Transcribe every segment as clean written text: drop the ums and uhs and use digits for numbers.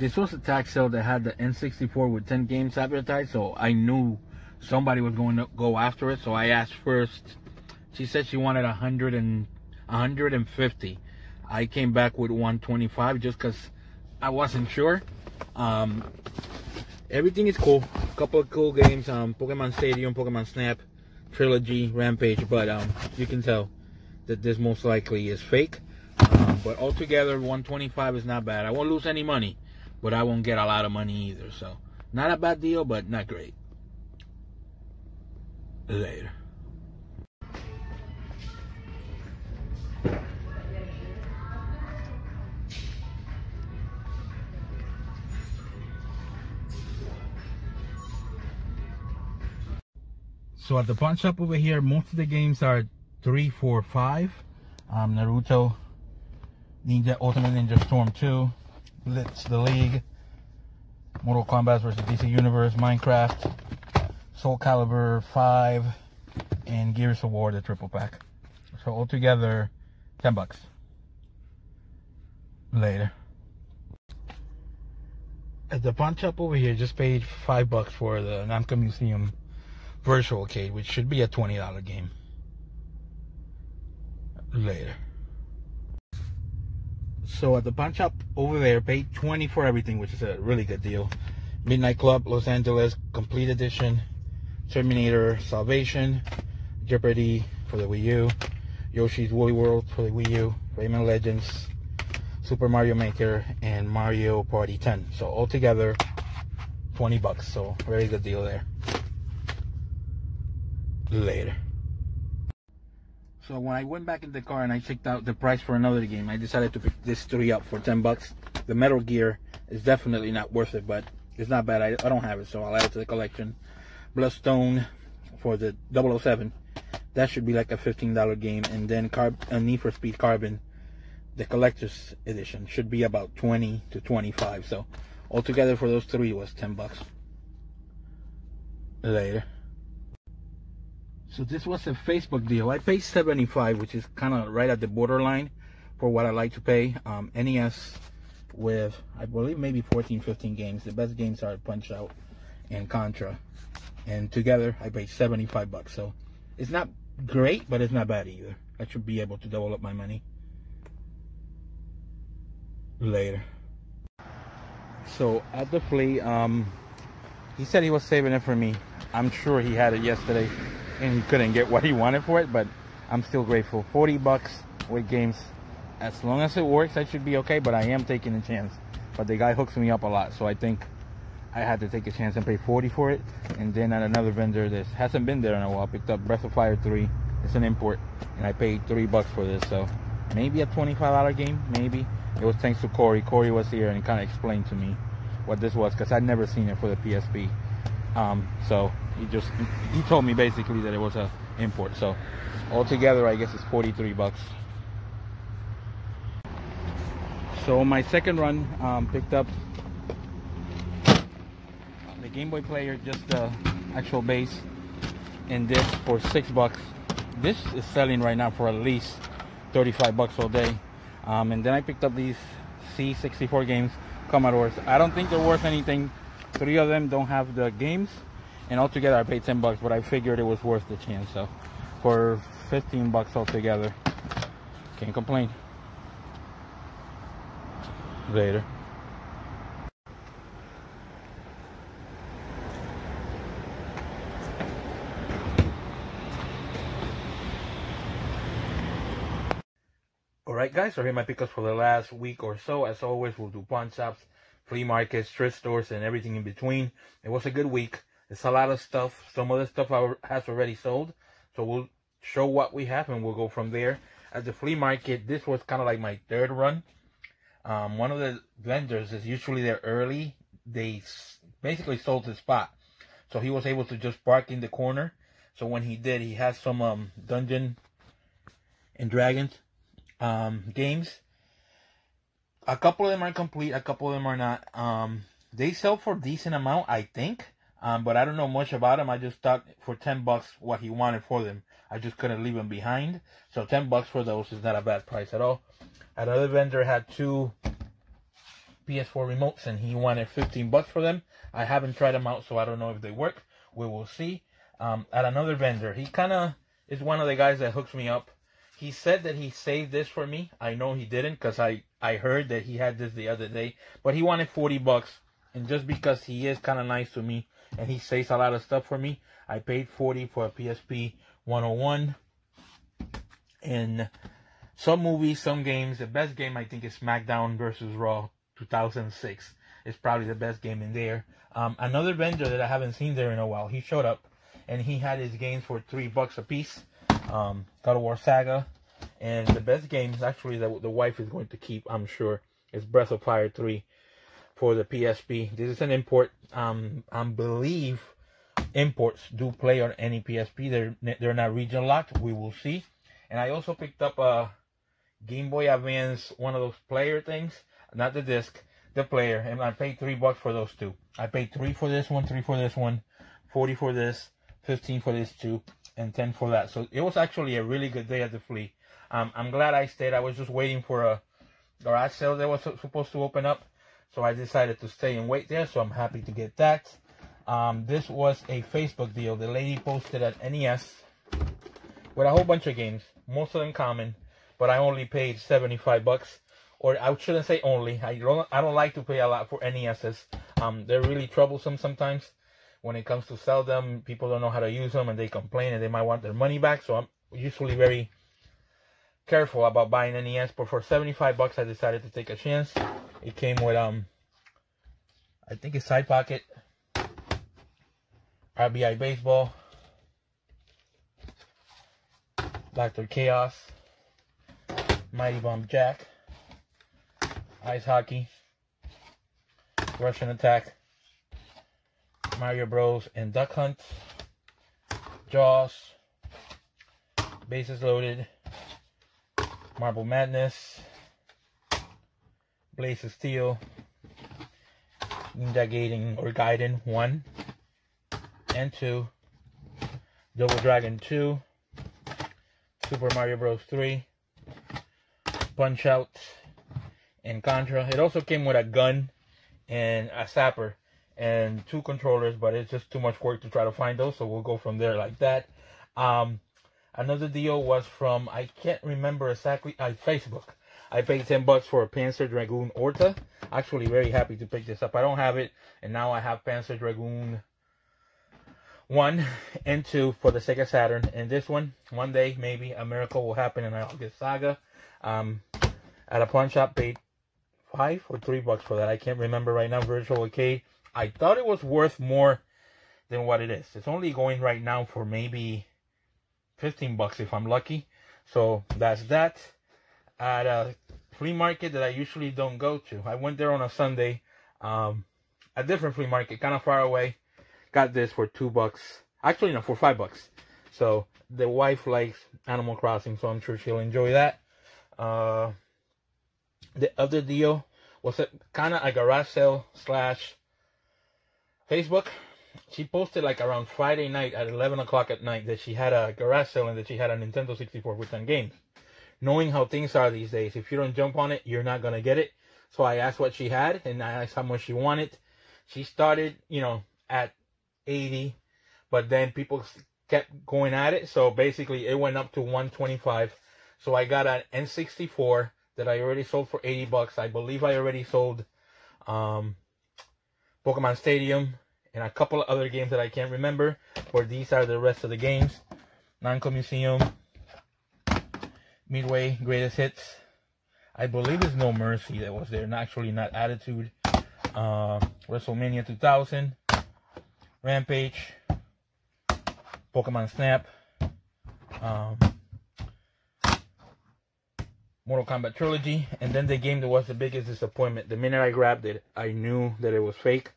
This was a tax sale that had the N64 with 10 games advertised, so I knew somebody was going to go after it. So I asked first. She said she wanted 150. I came back with 125 just because I wasn't sure. Everything is cool. A couple of cool games. Pokemon Stadium, Pokemon Snap, Trilogy, Rampage. But you can tell that this most likely is fake. But altogether, 125 is not bad. I won't lose any money, but I won't get a lot of money either. So not a bad deal, but not great. Later. So at the pawn shop over here, most of the games are 3, 4, 5. Naruto, Ultimate Ninja Storm 2, Blitz the League, Mortal Kombat vs. DC Universe, Minecraft, Soul Calibur 5, and Gears of War, the triple pack. So altogether, $10. Later. At the pawn shop over here, just paid $5 for the Namco Museum Virtual Arcade, which should be a $20 game. Later. So at the pawn shop over there, paid $20 for everything, which is a really good deal. Midnight Club Los Angeles Complete Edition, Terminator Salvation, Jeopardy for the Wii U, Yoshi's Woolly World for the Wii U, Rayman Legends, Super Mario Maker, and Mario Party 10. So altogether, $20. So very good deal there. Later. So when I went back in the car and I checked out the price for another game, I decided to pick this 3 up for $10. The Metal Gear is definitely not worth it, but it's not bad. I don't have it, so I'll add it to the collection. Bloodstone for the 007. That should be like a $15 game. And then Need for Speed Carbon, the collector's edition, should be about 20 to 25. So altogether for those 3 was $10. Later. So this was a Facebook deal. I paid $75, which is kind of right at the borderline for what I like to pay. NES with, I believe, maybe 14, 15 games. The best games are Punch Out and Contra. And together, I paid $75. So it's not great, but it's not bad either. I should be able to double up my money. Later. So at the flea, he said he was saving it for me. I'm sure he had it yesterday and he couldn't get what he wanted for it, but I'm still grateful. $40 with games. As long as it works, I should be okay, but I am taking a chance. But the guy hooks me up a lot, so I think I had to take a chance and pay $40 for it. And then at another vendor that hasn't been there in a while, picked up Breath of Fire 3. It's an import, and I paid $3 for this, so maybe a $25 game, maybe. It was thanks to Corey. Corey was here and he kind of explained to me what this was, because I'd never seen it for the PSP. So he told me basically that it was a import. So altogether, I guess it's $43. So my second run, picked up the Game Boy player, just the actual base, and this for $6. This is selling right now for at least $35 all day. And then I picked up these C64 games, Commodores. I don't think they're worth anything. 3 of them don't have the games, and altogether I paid $10, but I figured it was worth the chance. So for $15 altogether, can't complain. Later. Alright guys, so here are my pickups for the last week or so. As always, we'll do pawn shops, flea markets, thrift stores, and everything in between. It was a good week. It's a lot of stuff. Some of the stuff has already sold, so we'll show what we have and we'll go from there. At the flea market, this was kind of like my third run. One of the vendors is usually there early. They basically sold the spot, so he was able to just park in the corner. So when he did, he has some Dungeons and Dragons games. A couple of them are complete, a couple of them are not. They sell for a decent amount, I think, but I don't know much about them. I just thought for $10 what he wanted for them, I just couldn't leave them behind. So $10 for those is not a bad price at all. Another vendor had 2 PS4 remotes, and he wanted 15 bucks for them. I haven't tried them out, so I don't know if they work. We will see. At another vendor, he kind of is one of the guys that hooks me up. He said that he saved this for me. I know he didn't, because I heard that he had this the other day. But he wanted 40 bucks. And just because he is kind of nice to me, and he saves a lot of stuff for me, I paid 40 for a PSP 101. And some movies, some games. The best game, I think, is SmackDown versus Raw 2006. It's probably the best game in there. Another vendor that I haven't seen there in a while, he showed up, and he had his games for $3 a piece. God of War Saga, and the best games actually that the wife is going to keep, I'm sure, is Breath of Fire 3 for the PSP. This is an import. I believe imports do play on any PSP. They're not region locked. We will see. And I also picked up a Game Boy Advance, one of those player things, not the disc, the player, and I paid $3 for those two. I paid 3 for this one, 3 for this one, 40 for this, 15 for this two, and 10 for that. So it was actually a really good day at the flea. I'm glad I stayed. I was just waiting for a garage sale that was supposed to open up, so I decided to stay and wait there. So I'm happy to get that. This was a Facebook deal. The lady posted at NES with a whole bunch of games, most of them common, but I only paid 75 bucks. Or I shouldn't say only. I don't like to pay a lot for NESs. They're really troublesome sometimes. When it comes to sell them, people don't know how to use them, and they complain, and they might want their money back. So I'm usually very careful about buying NES. But for 75 bucks, I decided to take a chance. It came with I think it's side pocket, RBI baseball, Dr. Chaos, Mighty Bomb Jack, ice hockey, Russian attack, Mario Bros. And Duck Hunt, Jaws, Bases Loaded, Marble Madness, Blaze of Steel, Ninja Gaiden 1 and 2, Double Dragon 2, Super Mario Bros. 3, Punch Out, and Contra. It also came with a gun and a sapper and 2 controllers, but it's just too much work to try to find those, so we'll go from there like that. Another deal was from, I can't remember exactly, Facebook. I paid 10 bucks for a Panzer Dragoon Orta. Actually very happy to pick this up. I don't have it, and now I have Panzer Dragoon 1 and 2 for the Sega Saturn. And this one day, maybe, a miracle will happen and I'll get Saga. At a pawn shop, paid 5 or 3 bucks for that. I can't remember right now. Virtual Arcade. I thought it was worth more than what it is. It's only going right now for maybe 15 bucks if I'm lucky. So that's that. At a flea market that I usually don't go to, I went there on a Sunday. A different flea market, kind of far away. Got this for 2 bucks. Actually, no, for 5 bucks. So the wife likes Animal Crossing, so I'm sure she'll enjoy that. The other deal was kind of a garage sale slash Facebook. She posted like around Friday night at 11 o'clock at night that she had a garage sale and that she had a Nintendo 64 with 10 games. Knowing how things are these days, if you don't jump on it, you're not going to get it. So I asked what she had, and I asked how much she wanted. She started, at 80, but then people kept going at it. So basically, it went up to 125. So I got an N64 that I already sold for 80 bucks. I believe I already sold Pokemon Stadium and a couple of other games that I can't remember. But these are the rest of the games. Namco Museum, Midway, Greatest Hits. I believe it's No Mercy that was there, actually not Attitude. WrestleMania 2000, Rampage, Pokemon Snap, Mortal Kombat Trilogy, and then the game that was the biggest disappointment. The minute I grabbed it, I knew that it was fake.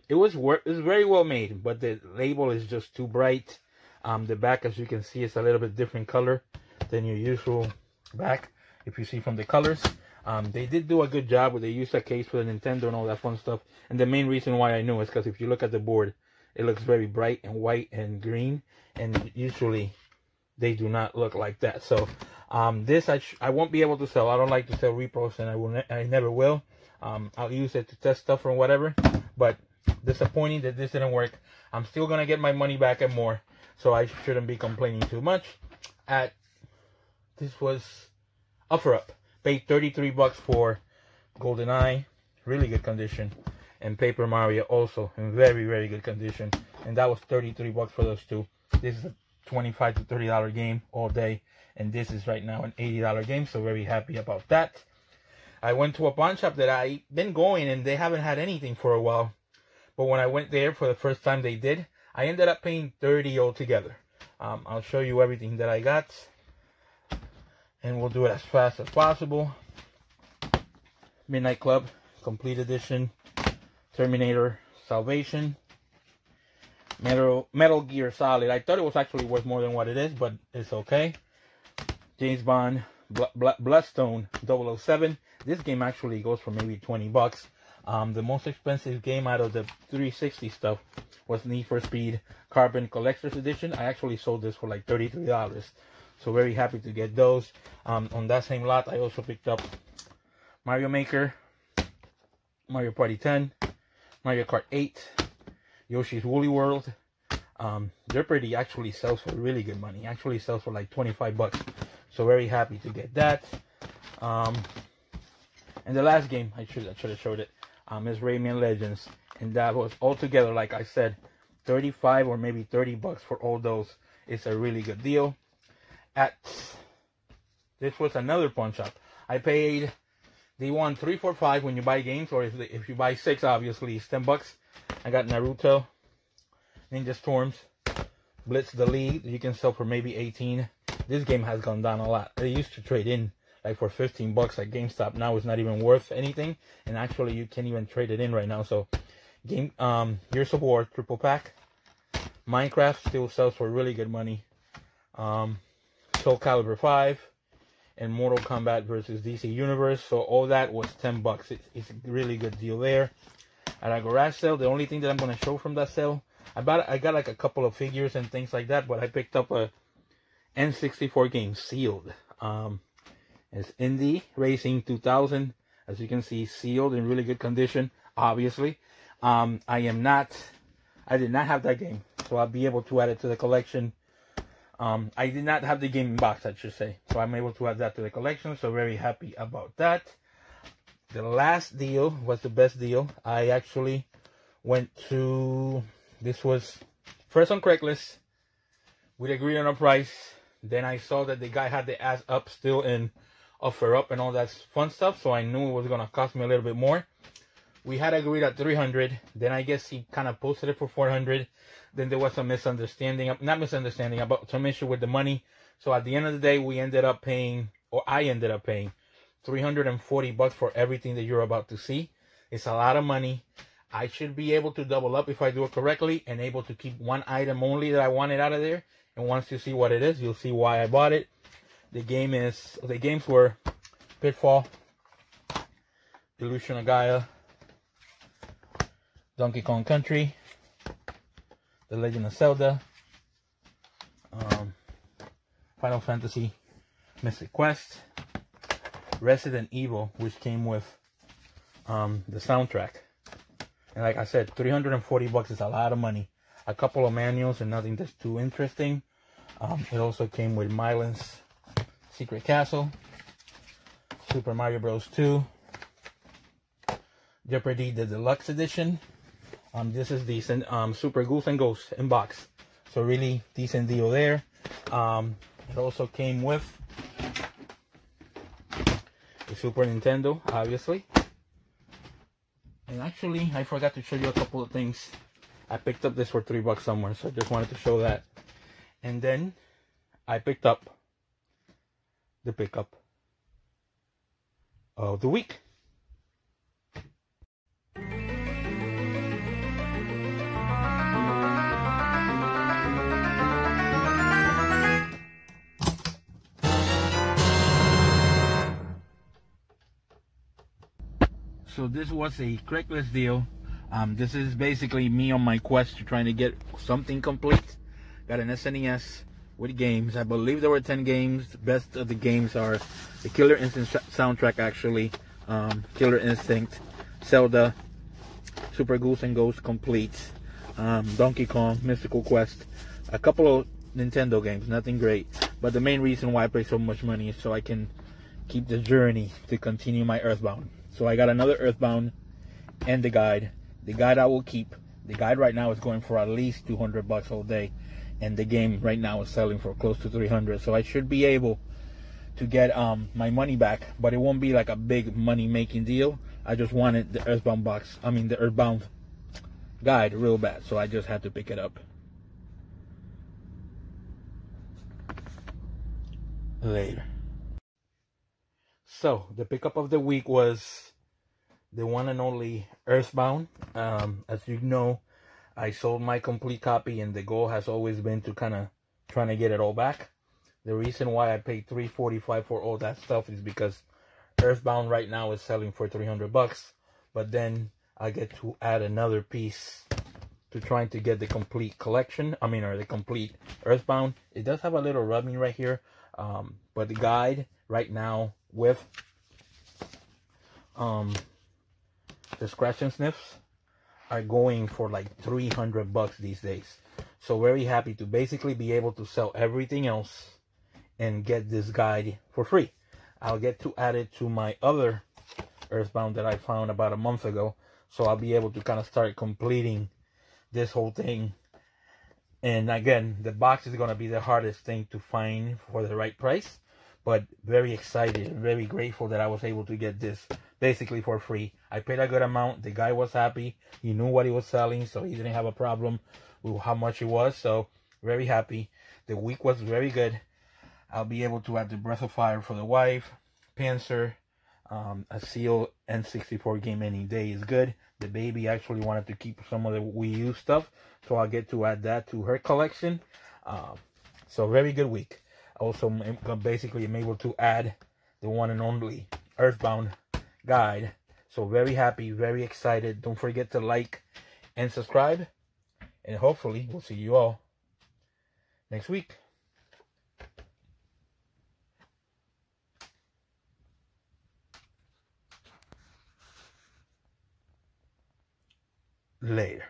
It was very well made, but the label is just too bright. The back, as you can see, is a little bit different color than your usual back. If you see from the colors, they did do a good job with they used a case for the Nintendo and all that fun stuff. And the main reason why I knew is because if you look at the board, it looks very bright and white and green, and usually they do not look like that. So This I won't be able to sell. I don't like to sell repros, and I never will. I'll use it to test stuff or whatever. But disappointing that this didn't work. I'm still gonna get my money back and more, so I shouldn't be complaining too much. This was offer up. Paid 33 bucks for GoldenEye, really good condition, and Paper Mario also in very, very good condition. And that was 33 bucks for those two. This is a $25 to $30 game all day, and this is right now an $80 game, so very happy about that. I went to a pawn shop that I've been going, and they haven't had anything for a while. But when I went there for the first time they did, I ended up paying $30 altogether. I'll show you everything that I got, and we'll do it as fast as possible. Midnight Club, Complete Edition, Terminator Salvation, Metal Gear Solid. I thought it was actually worth more than what it is, but it's okay. James Bond, Bloodstone 007. This game actually goes for maybe 20 bucks. The most expensive game out of the 360 stuff was Need for Speed Carbon Collector's Edition. I actually sold this for like $33. So very happy to get those. On that same lot, I also picked up Mario Maker, Mario Party 10, Mario Kart 8, Yoshi's Woolly World. Jeopardy actually sells for really good money. Actually sells for like 25 bucks. So very happy to get that. And the last game, I should have showed it, is Rayman Legends. And that was altogether, like I said, 35 or maybe 30 bucks for all those. It's a really good deal. This was another pawn shop. I paid, they want 3, 4, 5 when you buy games, or if you buy 6, obviously it's 10 bucks. I got Naruto, Ninja Storms, Blitz the League. You can sell for maybe 18. This game has gone down a lot. They used to trade in like for 15 bucks at GameStop. Now it's not even worth anything, and actually you can't even trade it in right now. So Gears of War triple pack. Minecraft still sells for really good money. Soul Calibur 5 and Mortal Kombat versus DC Universe. So all that was 10 bucks. It's a really good deal there. At a garage sale, the only thing that I'm going to show from that sale, I got like a couple of figures and things like that, but I picked up a N64 game sealed. It's Indy Racing 2000, as you can see, sealed in really good condition, obviously. I did not have that game, so I'll be able to add it to the collection. I did not have the game in box, I should say, so I'm able to add that to the collection, so very happy about that. The last deal was the best deal. I actually went to, this was first on Craigslist. We'd agreed on a price. Then I saw that the guy had the ads up still in offer up and all that fun stuff, so I knew it was going to cost me a little bit more. We had agreed at 300. Then I guess he kind of posted it for 400. Then there was some misunderstanding, not misunderstanding, about some issue with the money. So at the end of the day, we ended up paying, or I ended up paying 340 bucks for everything that you're about to see. It's a lot of money. I should be able to double up if I do it correctly, and able to keep one item only that I wanted out of there. And once you see what it is, you'll see why I bought it. The games were Pitfall, Illusion of Gaia, Donkey Kong Country, The Legend of Zelda, Final Fantasy Mystic Quest, Resident Evil, which came with the soundtrack. And like I said, 340 bucks is a lot of money. A couple of manuals and nothing that's too interesting. It also came with Mylan's Secret Castle, Super Mario Bros. 2, Jeopardy! The Deluxe Edition. This is decent. Super Ghouls and Ghosts in box. So really decent deal there. It also came with the Super Nintendo, obviously. And actually, I forgot to show you a couple of things. I picked up this for 3 bucks somewhere, so I just wanted to show that. And then I picked up the pickup of the week. So this was a Craigslist deal. This is basically me on my quest to trying to get something complete. Got an SNES, with games. I believe there were 10 games. The best of the games are the Killer Instinct soundtrack, actually. Killer Instinct, Zelda, Super Goose and Ghost Complete, Donkey Kong, Mystical Quest, a couple of Nintendo games, nothing great. But the main reason why I pay so much money is so I can keep the journey to continue my Earthbound. So I got another Earthbound and the guide. The guide I will keep. The guide right now is going for at least 200 bucks all day. And the game right now is selling for close to 300. So I should be able to get my money back. But it won't be like a big money making deal. I just wanted the Earthbound box. I mean the Earthbound guide real bad. So I just had to pick it up. Later. So the pickup of the week was the one and only Earthbound. As you know, I sold my complete copy, and the goal has always been to kind of trying to get it all back. The reason why I paid $345 for all that stuff is because Earthbound right now is selling for 300 bucks, but then I get to add another piece to trying to get the complete collection. I mean, or the complete Earthbound. It does have a little rubbing right here. But the guide right now with the scratch and sniffs are going for like 300 bucks these days. So very happy to basically be able to sell everything else and get this guide for free. I'll get to add it to my other Earthbound that I found about a month ago. So I'll be able to kind of start completing this whole thing. And again, the box is going to be the hardest thing to find for the right price. But very excited and very grateful that I was able to get this basically for free. I paid a good amount. The guy was happy. He knew what he was selling, so he didn't have a problem with how much it was. So very happy. The week was very good. I'll be able to add the Breath of Fire for the wife, Panzer, a Seal N64 game any day is good. The baby actually wanted to keep some of the Wii U stuff, so I'll get to add that to her collection. So very good week. Also, basically, I'm able to add the one and only Earthbound guide. So very happy, very excited. Don't forget to like and subscribe. And hopefully, we'll see you all next week. Later.